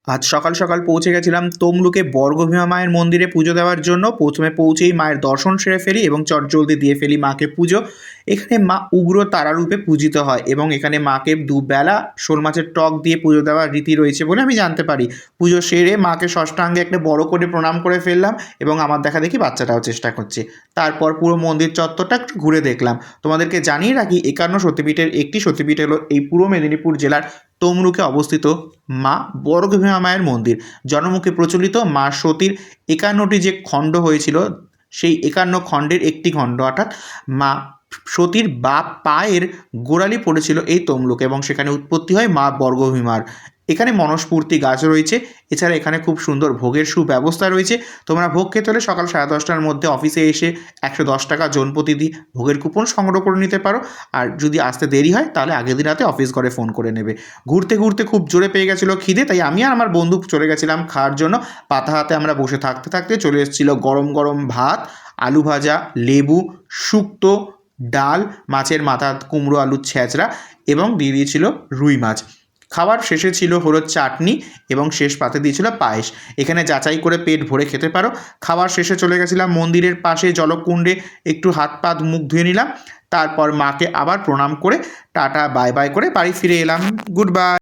আজ সকাল সকাল পৌঁছে গেছিলাম তমলুকে বর্গভীমা মায়ের মন্দিরে পুজো দেওয়ার জন্য। প্রথমে পৌঁছেই মায়ের দর্শন সেরে ফেলি এবং চটজলদি দিয়ে ফেলি মাকে পুজো। এখানে মা উগ্র তারারূপে পূজিত হয় এবং এখানে মাকে দুবেলা শোল মাছের টক দিয়ে পুজো দেওয়ার রীতি রয়েছে বলে আমি জানতে পারি। পুজো সেরে মাকে ষষ্ঠাঙ্গে একটা বড় করে প্রণাম করে ফেললাম এবং আমার দেখা দেখি বাচ্চাটাও চেষ্টা করছে। তারপর পুরো মন্দির চত্বরটা একটু ঘুরে দেখলাম। তোমাদেরকে জানিয়ে রাখি, 51 সতীপীঠের একটি সতীপীঠ হলো এই পূর্ব মেদিনীপুর জেলার তমলুকে অবস্থিত মা বর্গভীমা মায়ের মন্দির। জনমুখে প্রচলিত মা সতীর 51টি যে খণ্ড হয়েছিল, সেই 51 খণ্ডের একটি খণ্ড, অর্থাৎ মা সতীর পায়ের গোড়ালি পড়েছিল এই তমলুকে এবং সেখানে উৎপত্তি হয় মা বর্গভীমার। এখানে মনস্ফূর্তি গাছ রয়েছে। এছাড়া এখানে খুব সুন্দর ভোগের সুব্যবস্থা রয়েছে। তোমরা ভোগ খেতে হলে সকাল 10:30টার মধ্যে অফিসে এসে 110 টাকা জনপ্রতি ভোগের কুপন সংগ্রহ করে নিতে পারো। আর যদি আসতে দেরি হয় তাহলে আগের দিন রাতে অফিস ঘরে ফোন করে নেবে। ঘুরতে ঘুরতে খুব জোরে পেয়ে গেছিলো খিদে, তাই আমি আর আমার বন্ধু চলে গেছিলাম খাওয়ার জন্য। পাতা হাতে আমরা বসে থাকতে থাকতে চলে এসেছিলো গরম গরম ভাত, আলু ভাজা, লেবু, শুক্তো, ডাল, মাছের মাথা, কুমড়ো আলুর ছ্যাঁচড়া এবং দিয়ে দিয়েছিল রুই মাছ। খাবার শেষে ছিল হলো চাটনি এবং শেষ পাতে দিয়েছিল পায়েস। এখানে যাচাই করে পেট ভরে খেতে পারো। খাবার শেষে চলে গেছিলাম মন্দিরের পাশে জলকুণ্ডে, একটু হাত পা মুখ ধুয়ে নিলাম। তারপর মাকে আবার প্রণাম করে টাটা বাই বাই করে বাড়ি ফিরে এলাম। Good bye.